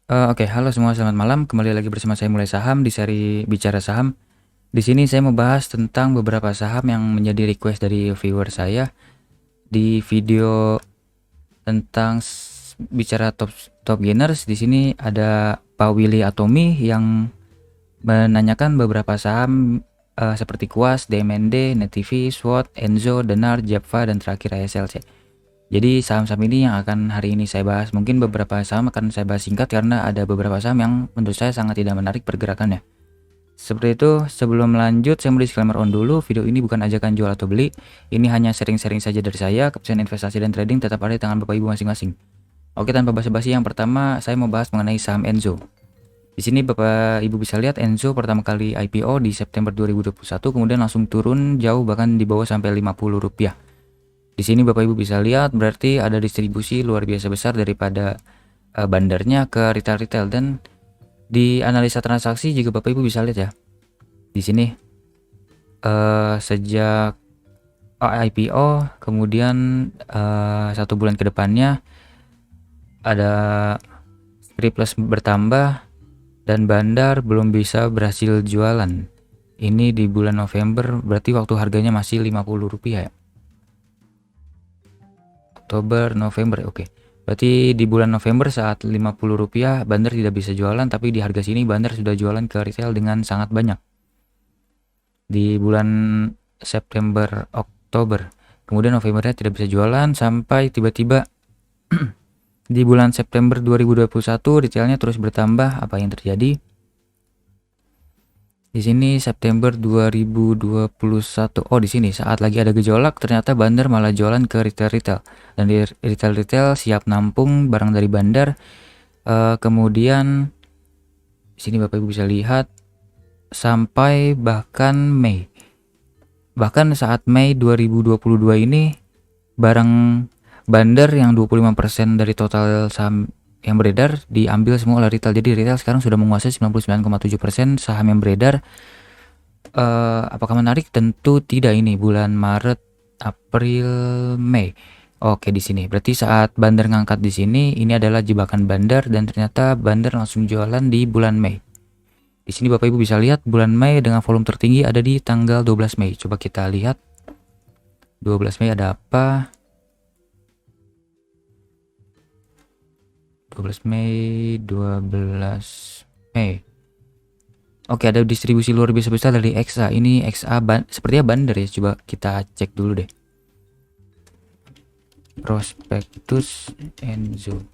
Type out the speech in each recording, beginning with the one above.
Oke, halo semua, selamat malam. Kembali lagi bersama saya Mulai Saham di seri Bicara Saham. Di sini saya mau bahas tentang beberapa saham yang menjadi request dari viewer saya di video tentang bicara top gainers. Di sini ada Pak Willy Atomi yang menanyakan beberapa saham seperti Kuas, DMND, NetTV, SWOT, Enzo, Denar, Japfa, dan terakhir ASLC. Jadi saham-saham ini yang akan hari ini saya bahas. Mungkin beberapa saham akan saya bahas singkat karena ada beberapa saham yang menurut saya sangat tidak menarik pergerakannya. Seperti itu, sebelum lanjut saya mau disclaimer on dulu, video ini bukan ajakan jual atau beli. Ini hanya sharing-sharing saja dari saya, keputusan investasi dan trading tetap ada di tangan Bapak Ibu masing-masing. Oke, tanpa basa-basi, yang pertama saya mau bahas mengenai saham Enzo. Di sini Bapak Ibu bisa lihat Enzo pertama kali IPO di September 2021, kemudian langsung turun jauh bahkan di bawah sampai Rp50. Di sini Bapak Ibu bisa lihat berarti ada distribusi luar biasa besar daripada bandarnya ke retail-retail, dan di analisa transaksi juga Bapak Ibu bisa lihat ya. Di sini sejak IPO kemudian 1 bulan ke depannya ada surplus bertambah dan bandar belum bisa berhasil jualan. Ini di bulan November, berarti waktu harganya masih Rp50 ya. Oktober, November, oke. Berarti di bulan November saat Rp50 bandar tidak bisa jualan, tapi di harga sini bandar sudah jualan ke retail dengan sangat banyak. Di bulan September, Oktober, kemudian Novembernya tidak bisa jualan sampai tiba-tiba di bulan September 2021 retailnya terus bertambah. Apa yang terjadi? Di sini September 2021. Oh, di sini saat lagi ada gejolak ternyata bandar malah jualan ke retail-retail. Dan di retail-retail siap nampung barang dari bandar. Kemudian di sini Bapak Ibu bisa lihat sampai bahkan Mei. Bahkan saat Mei 2022 ini barang bandar yang 25% dari total saham yang beredar diambil semua oleh retail. Jadi retail sekarang sudah menguasai 99,7% saham yang beredar. Apakah menarik? Tentu tidak. Ini bulan Maret, April, Mei. Oke, di sini berarti saat bandar ngangkat di sini ini adalah jebakan bandar, dan ternyata bandar langsung jualan di bulan Mei. Di sini Bapak Ibu bisa lihat bulan Mei dengan volume tertinggi ada di tanggal 12 Mei. Coba kita lihat 12 Mei ada apa? 12 Mei, 12 Mei. Oke, ada distribusi luar biasa besar dari XA. Ini XA sepertinya bandar ya. Coba kita cek dulu deh. Prospektus Enzo.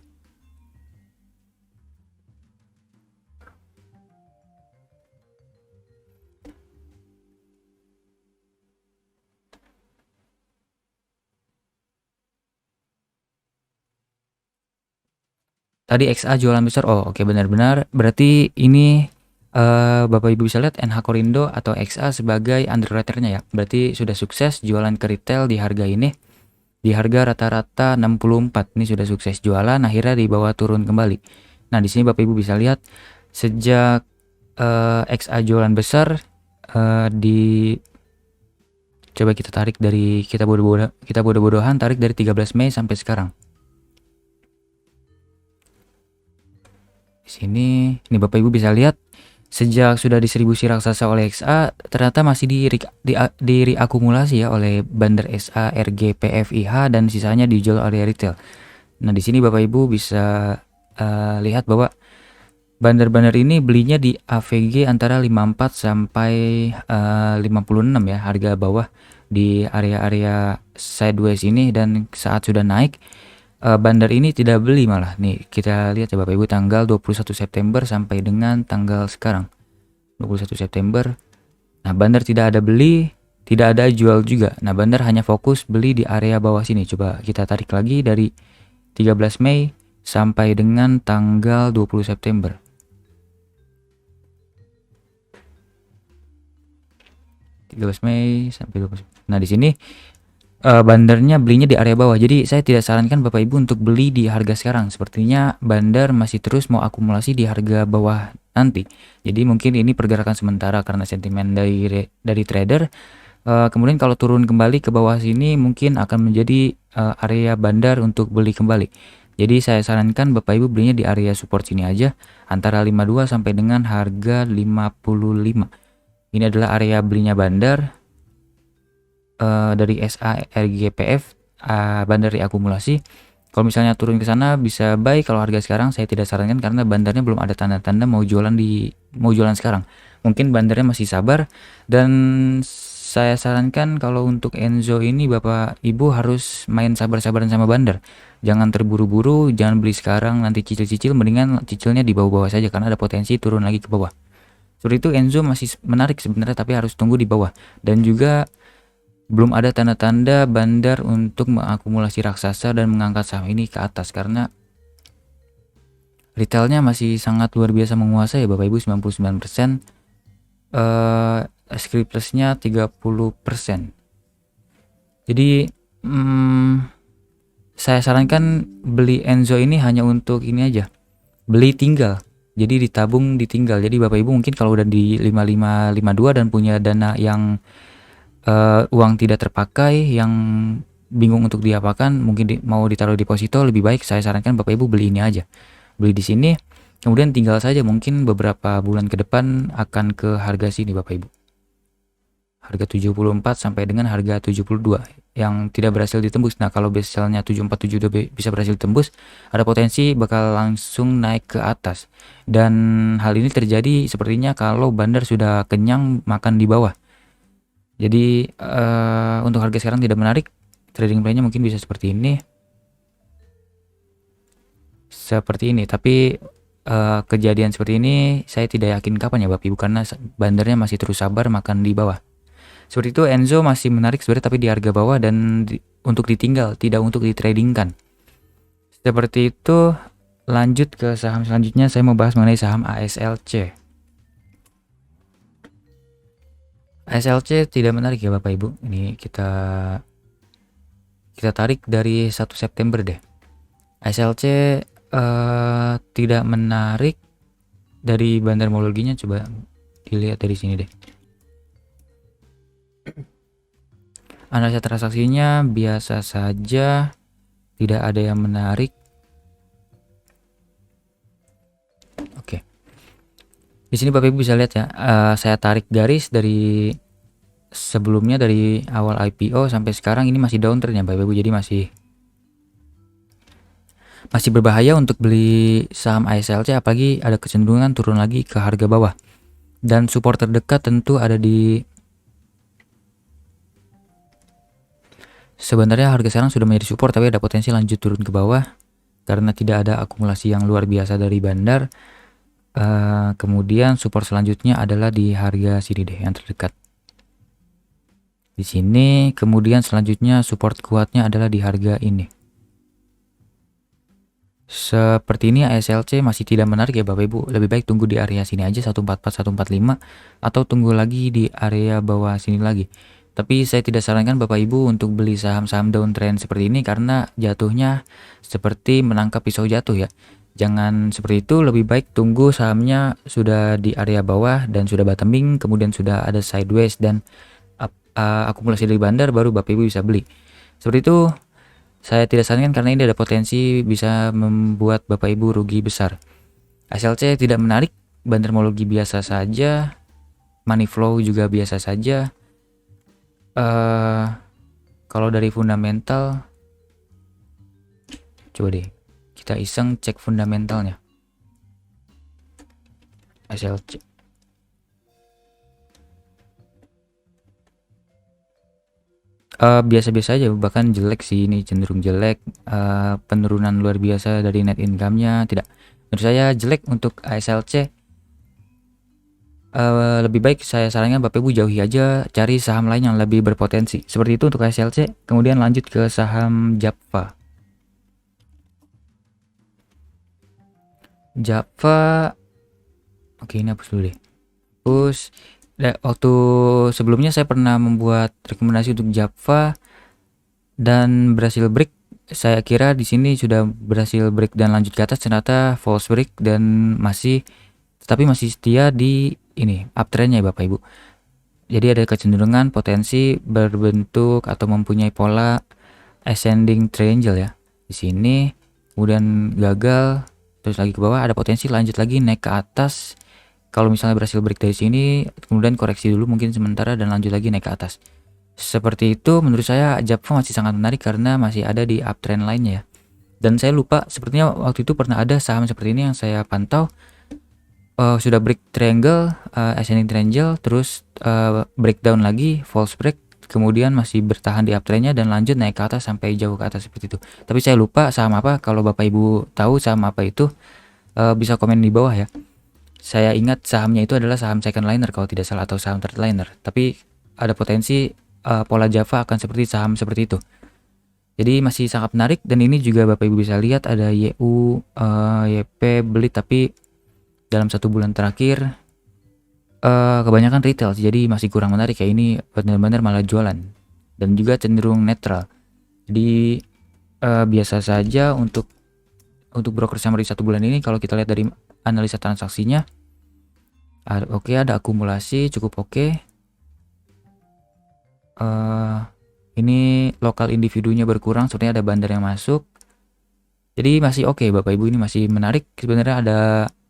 Tadi XA jualan besar. Oh, oke, benar-benar. Berarti ini Bapak Ibu bisa lihat NH Korindo atau XA sebagai underwriternya ya. Berarti sudah sukses jualan ke retail di harga ini. Di harga rata-rata 64. Ini sudah sukses jualan, akhirnya dibawa turun kembali. Nah, di sini Bapak Ibu bisa lihat sejak XA jualan besar di coba kita tarik dari kita bodoh-bodohan tarik dari 13 Mei sampai sekarang. Di sini ini Bapak Ibu bisa lihat sejak sudah distribusi raksasa oleh XA ternyata masih diakumulasi ya oleh bandar SA, RG, PFIH, dan sisanya dijual oleh retail. Nah, di sini Bapak Ibu bisa lihat bahwa bandar-bandar ini belinya di AVG antara 54 sampai 56 ya, harga bawah di area-area sideways ini, dan saat sudah naik bandar ini tidak beli malah. Nih, kita lihat ya Bapak Ibu tanggal 21 September sampai dengan tanggal sekarang 21 September. Nah, bandar tidak ada beli, tidak ada jual juga. Nah, bandar hanya fokus beli di area bawah sini. Coba kita tarik lagi dari 13 Mei sampai dengan tanggal 20 September. Mei sampai 20. Nah, di sini bandarnya belinya di area bawah. Jadi saya tidak sarankan Bapak Ibu untuk beli di harga sekarang. Sepertinya bandar masih terus mau akumulasi di harga bawah nanti. Jadi mungkin ini pergerakan sementara karena sentimen dari trader. Kemudian kalau turun kembali ke bawah sini mungkin akan menjadi area bandar untuk beli kembali. Jadi saya sarankan Bapak Ibu belinya di area support sini aja, antara 52 sampai dengan harga 55. Ini adalah area belinya bandar dari SA RGPF, bandar akumulasi. Kalau misalnya turun ke sana bisa buy, kalau harga sekarang saya tidak sarankan karena bandarnya belum ada tanda-tanda mau jualan sekarang. Mungkin bandarnya masih sabar, dan saya sarankan kalau untuk Enzo ini Bapak Ibu harus main sabar-sabaran sama bandar. Jangan terburu-buru, jangan beli sekarang nanti cicil-cicil, mendingan cicilnya di bawah-bawah saja karena ada potensi turun lagi ke bawah. Seperti itu Enzo masih menarik sebenarnya, tapi harus tunggu di bawah. Dan juga belum ada tanda-tanda bandar untuk mengakumulasi raksasa dan mengangkat saham ini ke atas karena retailnya masih sangat luar biasa menguasai ya Bapak Ibu, 99%, script plusnya 30%. Jadi saya sarankan beli Enzo ini hanya untuk ini aja, beli tinggal, jadi ditabung ditinggal. Jadi Bapak Ibu mungkin kalau udah di 5552 dan punya dana yang uang tidak terpakai, yang bingung untuk diapakan, mungkin mau ditaruh deposito, lebih baik saya sarankan Bapak Ibu beli ini aja, beli di sini, kemudian tinggal saja. Mungkin beberapa bulan ke depan akan ke harga sini Bapak Ibu, harga 74 sampai dengan harga 72 yang tidak berhasil ditembus. Nah kalau misalnya 7472 bisa berhasil ditembus, ada potensi bakal langsung naik ke atas, dan hal ini terjadi sepertinya kalau bandar sudah kenyang makan di bawah. Jadi untuk harga sekarang tidak menarik, trading plan-nya mungkin bisa seperti ini, tapi kejadian seperti ini saya tidak yakin kapan ya Bapak Ibu, karena bandarnya masih terus sabar makan di bawah. Seperti itu Enzo masih menarik sebenarnya, tapi di harga bawah dan untuk ditinggal, tidak untuk ditradingkan. Seperti itu. Lanjut ke saham selanjutnya, saya mau bahas mengenai saham ASLC. ASLC tidak menarik ya Bapak Ibu. Ini kita tarik dari 1 September deh. ASLC tidak menarik dari bandar morologinya, coba dilihat dari sini deh. Analisa transaksinya biasa saja, tidak ada yang menarik. Oke. Di sini Bapak Ibu bisa lihat ya, saya tarik garis dari sebelumnya, dari awal IPO sampai sekarang ini masih downtrend ya Bapak Ibu. Jadi masih berbahaya untuk beli saham ASLC, apalagi ada kecenderungan turun lagi ke harga bawah. Dan support terdekat tentu ada di, sebenarnya harga sekarang sudah menjadi support, tapi ada potensi lanjut turun ke bawah karena tidak ada akumulasi yang luar biasa dari bandar. Kemudian support selanjutnya adalah di harga sini deh, yang terdekat di sini. Kemudian selanjutnya support kuatnya adalah di harga ini. Seperti ini ASLC masih tidak menarik ya Bapak Ibu. Lebih baik tunggu di area sini aja, 144 145, atau tunggu lagi di area bawah sini lagi. Tapi saya tidak sarankan Bapak Ibu untuk beli saham-saham downtrend seperti ini karena jatuhnya seperti menangkap pisau jatuh ya. Jangan seperti itu, lebih baik tunggu sahamnya sudah di area bawah dan sudah bottoming, kemudian sudah ada sideways dan akumulasi dari bandar, baru Bapak Ibu bisa beli. Seperti itu saya tidak sarankan karena ini ada potensi bisa membuat Bapak Ibu rugi besar. ASLC tidak menarik, bandar morologi biasa saja, money flow juga biasa saja. Kalau dari fundamental, coba deh kita iseng cek fundamentalnya ASLC. Biasa-biasa aja, bahkan jelek sih, ini cenderung jelek. Penurunan luar biasa dari net income-nya tidak, menurut saya jelek untuk ASLC. Lebih baik saya sarankan Bapak Ibu jauhi aja, cari saham lain yang lebih berpotensi. Seperti itu untuk ASLC. Kemudian lanjut ke saham Japfa. Oke, ini hapus dulu deh. Waktu sebelumnya saya pernah membuat rekomendasi untuk Japfa dan berhasil break. Saya kira di sini sudah berhasil break dan lanjut ke atas, ternyata false break dan masih setia di ini uptrendnya ya Bapak Ibu. Jadi ada kecenderungan potensi berbentuk atau mempunyai pola ascending triangle ya di sini. kemudian gagal, terus lagi ke bawah, ada potensi lanjut lagi naik ke atas. Kalau misalnya berhasil break dari sini, kemudian koreksi dulu mungkin sementara dan lanjut lagi naik ke atas. Seperti itu menurut saya Java masih sangat menarik karena masih ada di uptrend lainnya ya. Dan saya lupa, sepertinya waktu itu pernah ada saham seperti ini yang saya pantau, sudah break triangle, ascending triangle, terus breakdown lagi, false break, kemudian masih bertahan di uptrendnya dan lanjut naik ke atas sampai jauh ke atas seperti itu. Tapi saya lupa saham apa. Kalau Bapak Ibu tahu saham apa itu, bisa komen di bawah ya. Saya ingat sahamnya itu adalah saham second liner kalau tidak salah, atau saham third liner. Tapi ada potensi pola Java akan seperti saham seperti itu. Jadi masih sangat menarik, dan ini juga Bapak Ibu bisa lihat ada YU, YP beli, tapi dalam 1 bulan terakhir kebanyakan retail, jadi masih kurang menarik ya. Ini benar-benar malah jualan dan juga cenderung netral. Jadi biasa saja untuk broker summary 1 bulan ini. Kalau kita lihat dari analisa transaksinya, oke, ada akumulasi cukup oke. Ini lokal individunya berkurang, sepertinya ada bandar yang masuk. Jadi masih oke Bapak Ibu, ini masih menarik. Sebenarnya ada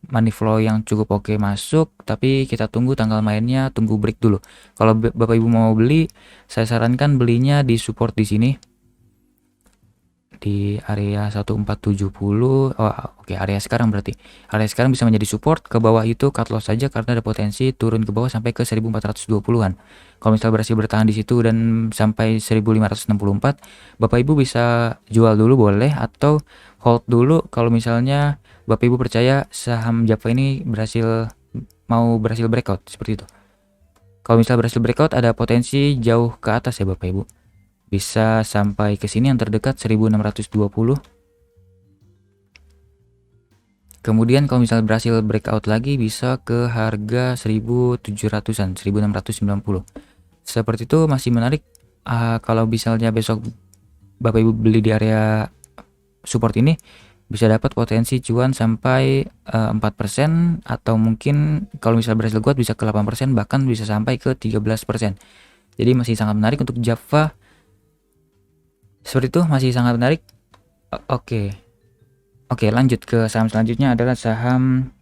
money flow yang cukup oke masuk, tapi kita tunggu tanggal mainnya, tunggu break dulu. Kalau Bapak Ibu mau beli, saya sarankan belinya di support di sini. Di area 1470. Oke, area sekarang berarti. Area sekarang bisa menjadi support, ke bawah itu cut loss saja karena ada potensi turun ke bawah sampai ke 1420-an. Kalau misalnya berhasil bertahan di situ dan sampai 1564, Bapak Ibu bisa jual dulu boleh, atau hold dulu kalau misalnya Bapak Ibu percaya saham Java ini mau berhasil breakout seperti itu. Kalau misalnya berhasil breakout, ada potensi jauh ke atas ya Bapak Ibu. Bisa sampai ke sini yang terdekat 1620. Kemudian kalau misalnya berhasil breakout lagi bisa ke harga 1700-an, 1690. Seperti itu masih menarik. Kalau misalnya besok Bapak Ibu beli di area support ini, bisa dapat potensi cuan sampai 4%, atau mungkin kalau misalnya berhasil kuat bisa ke 8%, bahkan bisa sampai ke 13%. Jadi masih sangat menarik untuk Java. Seperti itu masih sangat menarik. Oke, lanjut ke saham selanjutnya adalah saham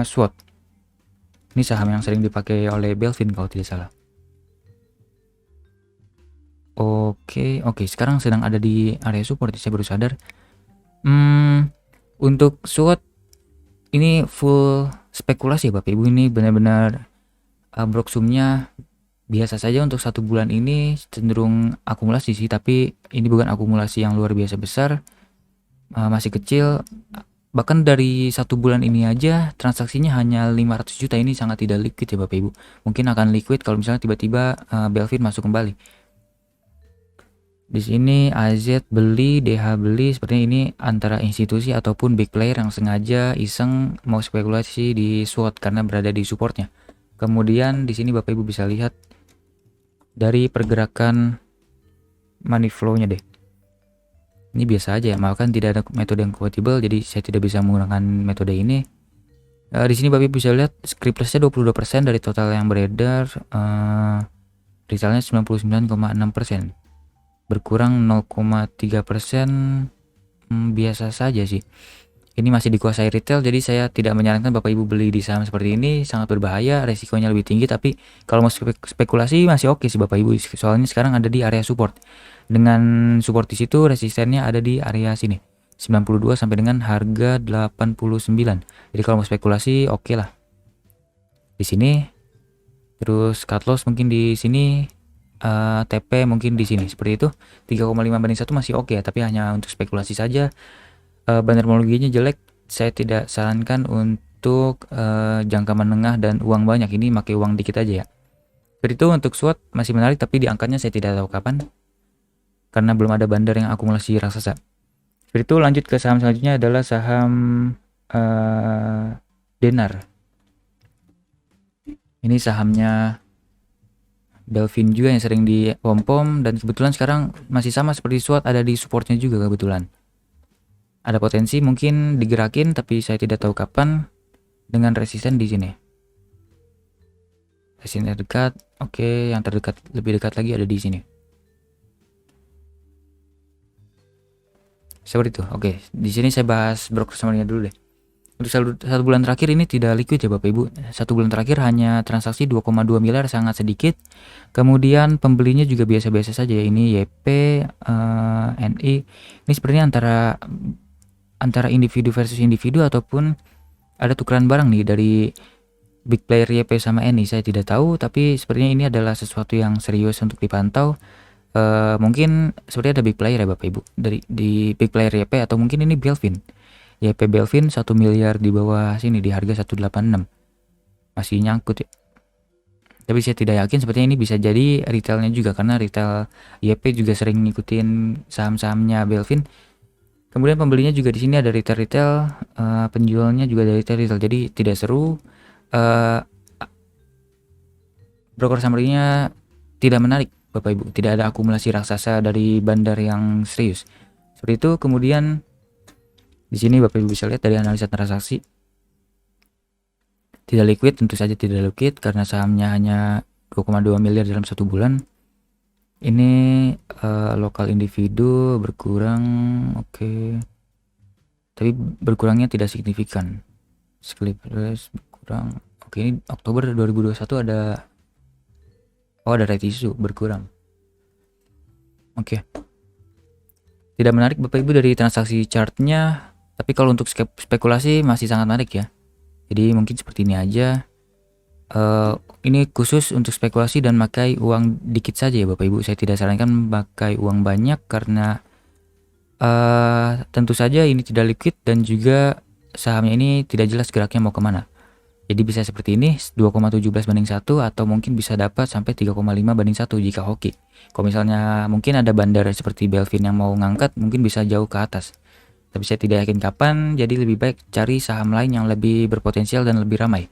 SWOT. Ini saham yang sering dipakai oleh Belvin kalau tidak salah. Oke, sekarang sedang ada di area support, saya baru sadar. Untuk SWOT ini full spekulasi Bapak Ibu, ini benar-benar broksumnya biasa saja. Untuk 1 bulan ini cenderung akumulasi sih, tapi ini bukan akumulasi yang luar biasa besar, masih kecil. Bahkan dari 1 bulan ini aja transaksinya hanya 500 juta. Ini sangat tidak liquid ya Bapak Ibu. Mungkin akan liquid kalau misalnya tiba-tiba Belvin masuk kembali. Di sini AZ beli, DH beli, sepertinya ini antara institusi ataupun big player yang sengaja iseng mau spekulasi di SWOT karena berada di supportnya. Kemudian di sini Bapak Ibu bisa lihat dari pergerakan money flow-nya deh. Ini biasa aja ya, makan tidak ada metode yang compatible, jadi saya tidak bisa menggunakan metode ini. Di sini Bapak Ibu bisa lihat script loss-nya 22% dari total yang beredar, retailnya 99,6%. Berkurang 0,3%, biasa saja sih. Ini masih dikuasai retail, jadi saya tidak menyarankan Bapak Ibu beli di saham seperti ini, sangat berbahaya, resikonya lebih tinggi. Tapi kalau mau spekulasi masih oke sih Bapak Ibu, soalnya sekarang ada di area support. Dengan support di situ, resistennya ada di area sini, 92 sampai dengan harga 89. Jadi kalau mau spekulasi oke lah di sini. Terus cut loss mungkin di sini, TP mungkin di sini seperti itu. 3,5/1 masih oke ya, tapi hanya untuk spekulasi saja. Bandarmologinya jelek, saya tidak sarankan untuk jangka menengah dan uang banyak. Ini pakai uang dikit aja ya. Seperti itu untuk SWOT masih menarik, tapi di angkanya saya tidak tahu kapan karena belum ada bandar yang akumulasi raksasa. Seperti itu, lanjut ke saham selanjutnya adalah saham Denar. Ini sahamnya Belvin juga yang sering di pom-pom, dan kebetulan sekarang masih sama seperti SWOT, ada di supportnya juga kebetulan. Ada potensi mungkin digerakin, tapi saya tidak tahu kapan, dengan resisten di sini. Resisten terdekat, oke, yang terdekat lebih dekat lagi ada di sini. Seperti itu. Oke, di sini saya bahas broker summary-nya dulu deh. Untuk satu bulan terakhir ini tidak liquid ya Bapak Ibu. Satu bulan terakhir hanya transaksi 2,2 miliar, sangat sedikit. Kemudian pembelinya juga biasa-biasa saja ya. Ini YP, NI. Ini sepertinya antara individu versus individu ataupun ada tukeran barang nih dari big player YP sama NI. Saya tidak tahu, tapi sepertinya ini adalah sesuatu yang serius untuk dipantau. Mungkin sepertinya ada big player ya Bapak Ibu di big player YP, atau mungkin ini Belvin. YP Belvin 1 miliar di bawah sini di harga 186. Masih nyangkut ya. Tapi saya tidak yakin, sepertinya ini bisa jadi retailnya juga karena retail YP juga sering ngikutin saham-sahamnya Belvin. Kemudian pembelinya juga di sini ada retail, penjualnya juga dari retail. Jadi tidak seru. Broker summary-nya tidak menarik Bapak Ibu. Tidak ada akumulasi raksasa dari bandar yang serius. Seperti itu. Kemudian di sini Bapak Ibu bisa lihat dari analisa transaksi. Tidak liquid, tentu saja tidak liquid karena sahamnya hanya 2,2 miliar dalam satu bulan. Ini lokal individu berkurang, oke. Tapi berkurangnya tidak signifikan. Slippers berkurang. Oke, ini Oktober 2021 ada right issue berkurang. Oke. Tidak menarik Bapak Ibu dari transaksi chartnya, tapi kalau untuk spekulasi masih sangat menarik ya. Jadi mungkin seperti ini aja. Ini khusus untuk spekulasi dan pakai uang dikit saja ya Bapak Ibu. Saya tidak sarankan pakai uang banyak karena tentu saja ini tidak liquid dan juga sahamnya ini tidak jelas geraknya mau kemana. Jadi bisa seperti ini 2,17 banding 1 atau mungkin bisa dapat sampai 3,5 banding 1 jika hoki. Kalau misalnya mungkin ada bandar seperti Belvin yang mau ngangkat, mungkin bisa jauh ke atas. Tapi saya tidak yakin kapan, jadi lebih baik cari saham lain yang lebih berpotensial dan lebih ramai.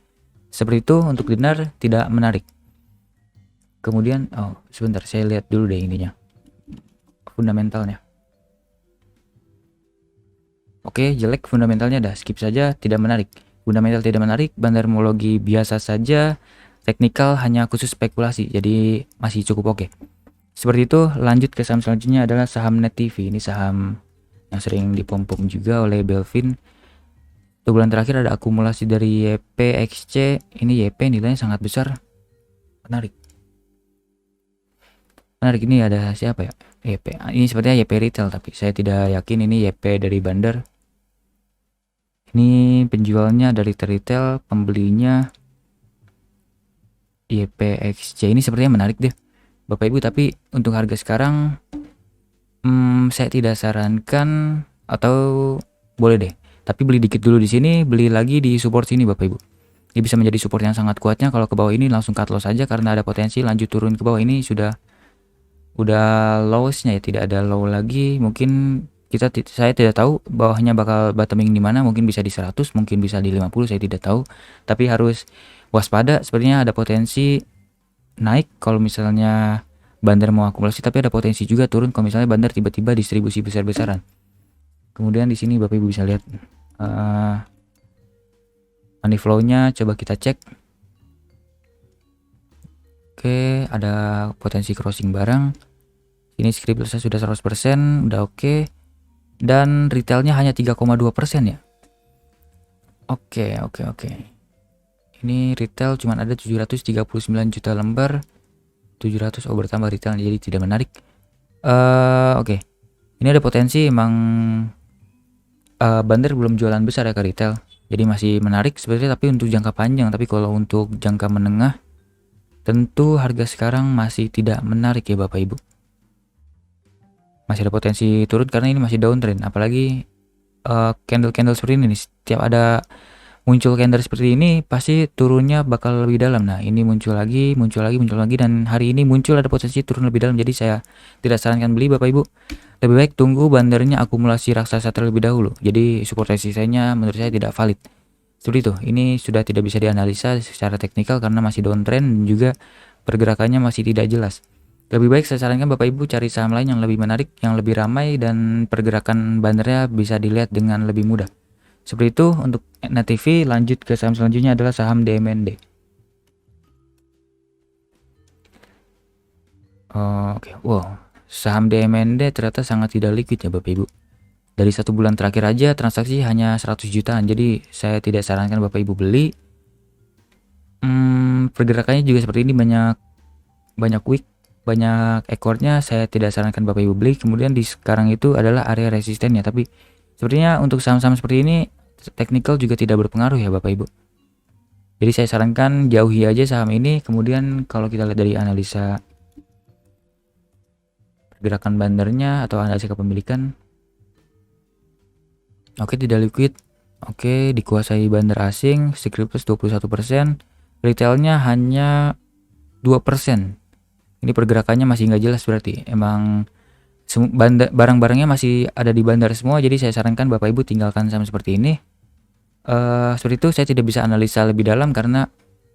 Seperti itu untuk dinar tidak menarik. Kemudian, sebentar saya lihat dulu deh ininya. Fundamentalnya. Oke, jelek fundamentalnya, dah skip saja, tidak menarik. Fundamental tidak menarik, bandarmologi biasa saja, teknikal hanya khusus spekulasi, jadi masih cukup oke. Seperti itu, lanjut ke saham selanjutnya adalah saham Net TV. Ini saham yang sering dipom-pom juga oleh Belvin. 2 bulan terakhir ada akumulasi dari YPXC. Ini YP nilainya sangat besar. Menarik. Ini ada siapa ya? YP. Ini sepertinya YP retail, tapi saya tidak yakin ini YP dari bandar. Ini penjualnya dari retail, pembelinya YPXC. Ini sepertinya menarik deh Bapak Ibu, tapi untuk harga sekarang saya tidak sarankan, atau boleh deh, tapi beli dikit dulu di sini, beli lagi di support sini Bapak Ibu. Ini bisa menjadi support yang sangat kuatnya. Kalau ke bawah ini langsung cut loss saja karena ada potensi lanjut turun ke bawah. Ini udah lowesnya ya, tidak ada low lagi. Mungkin saya tidak tahu bawahnya bakal bottoming di mana, mungkin bisa di 100, mungkin bisa di 50, saya tidak tahu. Tapi harus waspada, sepertinya ada potensi naik kalau misalnya bandar mau akumulasi, tapi ada potensi juga turun kalau misalnya bandar tiba-tiba distribusi besar-besaran. Kemudian di sini Bapak Ibu bisa lihat money flow-nya, coba kita cek. Oke, ada potensi crossing barang. Ini scriptlessnya sudah 100%, udah oke. Dan retailnya hanya 3,2% ya. Oke. Ini retail cuma ada 739 juta lembar. 700 bertambah retail, jadi tidak menarik. Oke. Ini ada potensi emang bandar belum jualan besar ya ke retail. Jadi masih menarik sebenarnya, tapi untuk jangka panjang. Tapi kalau untuk jangka menengah, tentu harga sekarang masih tidak menarik ya Bapak Ibu. Masih ada potensi turun karena ini masih downtrend. Apalagi candle seperti ini, setiap ada muncul candle seperti ini pasti turunnya bakal lebih dalam. Nah, ini muncul lagi, dan hari ini muncul ada potensi turun lebih dalam. Jadi saya tidak sarankan beli Bapak Ibu. Lebih baik tunggu bandarnya akumulasi raksasa terlebih dahulu. Jadi support resistenya menurut saya tidak valid. Seperti itu. Ini sudah tidak bisa dianalisa secara teknikal karena masih downtrend dan juga pergerakannya masih tidak jelas. Lebih baik saya sarankan Bapak Ibu cari saham lain yang lebih menarik, yang lebih ramai, dan pergerakan bandarnya bisa dilihat dengan lebih mudah. Seperti itu untuk Net TV. Lanjut ke saham selanjutnya adalah saham DMND. Oke. Wow, saham DMND ternyata sangat tidak liquid ya Bapak Ibu. Dari 1 bulan terakhir aja transaksi hanya 100 jutaan. Jadi saya tidak sarankan Bapak Ibu beli. Pergerakannya juga seperti ini, banyak wick, banyak ekornya. Saya tidak sarankan Bapak Ibu beli. Kemudian di sekarang itu adalah area resistennya, tapi sepertinya untuk saham-saham seperti ini technical juga tidak berpengaruh ya Bapak Ibu. Jadi saya sarankan jauhi aja saham ini. Kemudian kalau kita lihat dari analisa pergerakan bandarnya atau analisa kepemilikan, oke, tidak liquid. Oke, dikuasai bandar asing, Securitas 21%, retailnya hanya 2%. Ini pergerakannya masih nggak jelas, berarti emang barang-barangnya masih ada di bandar semua. Jadi saya sarankan Bapak Ibu tinggalkan saham seperti ini. Seperti itu, saya tidak bisa analisa lebih dalam karena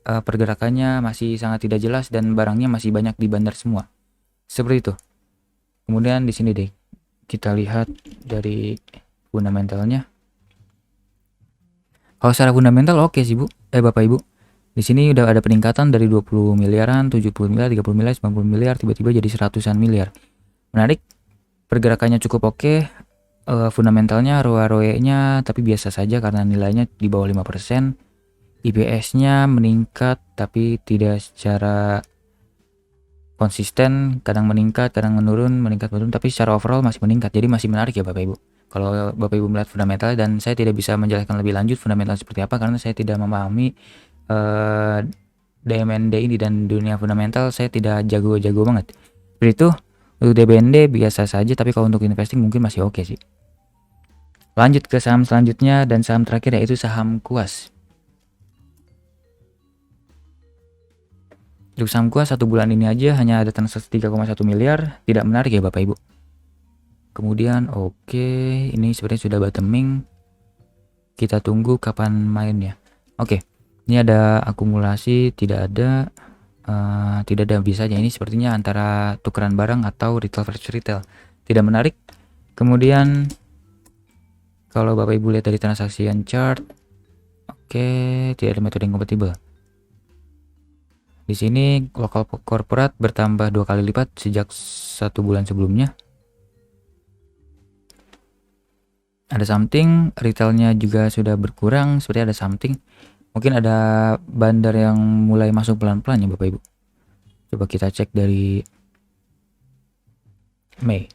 pergerakannya masih sangat tidak jelas dan barangnya masih banyak di bandar semua. Seperti itu. Kemudian di sini deh kita lihat dari fundamentalnya. Kalau secara fundamental oke sih Bapak Ibu. Di sini udah ada peningkatan dari 20 miliaran, 70 miliar, 30 miliar, 90 miliar, tiba-tiba jadi 100-an miliar. Menarik. Pergerakannya cukup oke. Fundamentalnya, ROE-nya tapi biasa saja karena nilainya di bawah 5%. IPS-nya meningkat tapi tidak secara konsisten, kadang meningkat, kadang menurun, tapi secara overall masih meningkat. Jadi masih menarik ya Bapak Ibu. Kalau Bapak Ibu melihat fundamental, dan saya tidak bisa menjelaskan lebih lanjut fundamental seperti apa karena saya tidak memahami DMND ini, dan dunia fundamental saya tidak jago-jago banget. Seperti itu. Untuk DBND biasa saja, tapi kalau untuk investing mungkin masih oke sih. Lanjut ke saham selanjutnya dan saham terakhir yaitu saham Kuas. Untuk saham Kuas 1 bulan ini aja hanya ada transaksi 3,1 miliar, tidak menarik ya Bapak Ibu. Kemudian oke, ini sebenarnya sudah bottoming. Kita tunggu kapan mainnya. Oke, ini ada akumulasi, tidak ada bisanya. Ini sepertinya antara tukeran barang atau retail versus retail, tidak menarik. Kemudian kalau Bapak Ibu lihat dari transaksian chart, oke, tidak ada metode yang kompatibel. Di sini lokal corporate bertambah 2 kali lipat sejak 1 bulan sebelumnya. Ada something, retailnya juga sudah berkurang, seperti ada something. Mungkin ada bandar yang mulai masuk pelan-pelan ya Bapak Ibu. Coba kita cek dari Mei.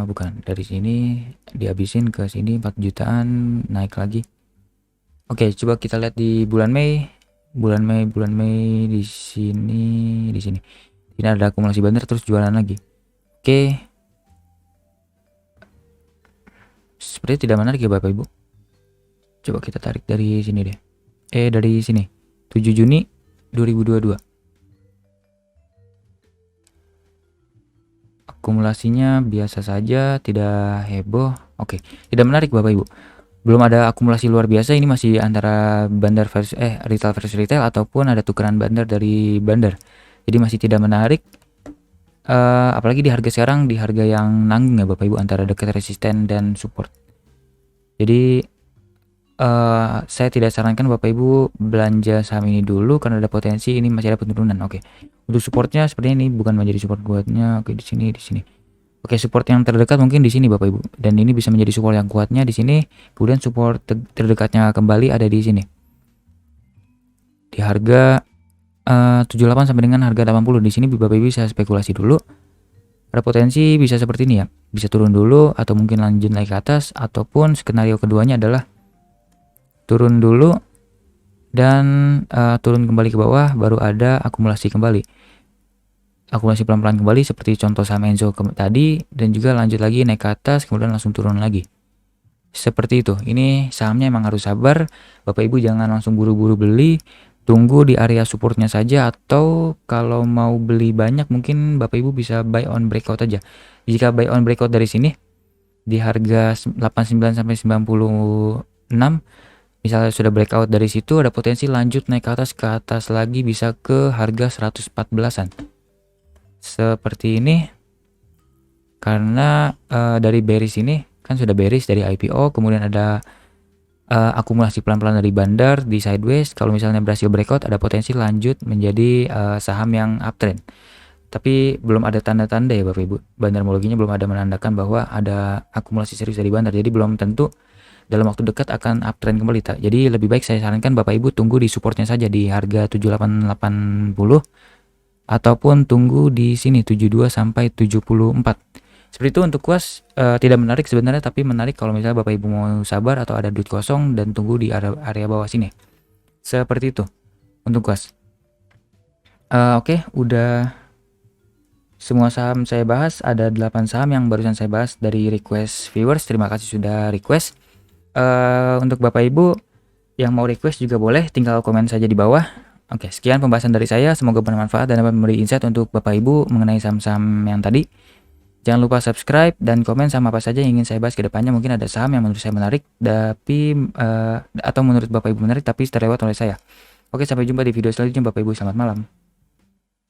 Bukan, dari sini dihabisin ke sini 4 jutaan, naik lagi. Oke, coba kita lihat di bulan Mei. Bulan Mei di sini. Ini ada akumulasi bandar terus jualan lagi. Oke. Sepertinya tidak menarik ya Bapak Ibu. Coba kita tarik dari sini deh. Dari sini. 7 Juni 2022. Akumulasinya biasa saja, tidak heboh. Oke, tidak menarik Bapak Ibu. Belum ada akumulasi luar biasa, ini masih antara bandar versus retail versus retail ataupun ada tukeran bandar dari bandar. Jadi masih tidak menarik. Apalagi di harga sekarang, di harga yang nanggung ya Bapak Ibu, antara dekat resisten dan support. Jadi saya tidak sarankan Bapak Ibu belanja saham ini dulu karena ada potensi ini masih ada penurunan. Oke. Untuk supportnya sepertinya ini bukan menjadi support kuatnya. Oke, di sini. Oke, support yang terdekat mungkin di sini Bapak Ibu. Dan ini bisa menjadi support yang kuatnya di sini. Kemudian support terdekatnya kembali ada di sini. Di harga 78 sampai dengan harga 80. Di sini Bapak Ibu bisa spekulasi dulu. Ada potensi bisa seperti ini ya. Bisa turun dulu atau mungkin lanjut naik ke atas, ataupun skenario keduanya adalah turun dulu dan turun kembali ke bawah, baru ada akumulasi kembali. Akumulasi pelan-pelan kembali seperti contoh saham Enzo tadi, dan juga lanjut lagi naik ke atas kemudian langsung turun lagi. Seperti itu. Ini sahamnya emang harus sabar. Bapak Ibu jangan langsung buru-buru beli. Tunggu di area supportnya saja, atau kalau mau beli banyak mungkin Bapak Ibu bisa buy on breakout aja. Jika buy on breakout dari sini di harga 89 sampai 96, misalnya sudah breakout dari situ, ada potensi lanjut naik ke atas lagi bisa ke harga 114-an. Seperti ini. Karena dari bearish ini kan sudah bearish dari IPO, kemudian ada akumulasi pelan-pelan dari bandar di sideways. Kalau misalnya berhasil breakout, ada potensi lanjut menjadi saham yang uptrend. tapi belum ada tanda-tanda ya Bapak Ibu. Bandarmologinya belum ada menandakan bahwa ada akumulasi serius dari bandar. Jadi belum tentu dalam waktu dekat akan uptrend kembali tak. Jadi lebih baik saya sarankan Bapak Ibu tunggu di supportnya saja di harga 7880 ataupun tunggu di sini 72 sampai 74. Seperti itu untuk kuas tidak menarik sebenarnya, tapi menarik kalau misalnya Bapak Ibu mau sabar atau ada duit kosong dan tunggu di area bawah sini. Seperti itu untuk kuas. Oke, udah semua saham saya bahas. Ada 8 saham yang barusan saya bahas dari request viewers. Terima kasih sudah request. Untuk Bapak Ibu yang mau request juga boleh, tinggal komen saja di bawah. Oke, sekian pembahasan dari saya. Semoga bermanfaat dan dapat memberi insight untuk Bapak Ibu mengenai saham-saham yang tadi. Jangan lupa subscribe dan komen sama apa saja yang ingin saya bahas ke depannya. Mungkin ada saham yang menurut saya menarik, tapi atau menurut Bapak Ibu menarik tapi terlewat oleh saya. Oke, sampai jumpa di video selanjutnya Bapak Ibu. Selamat malam.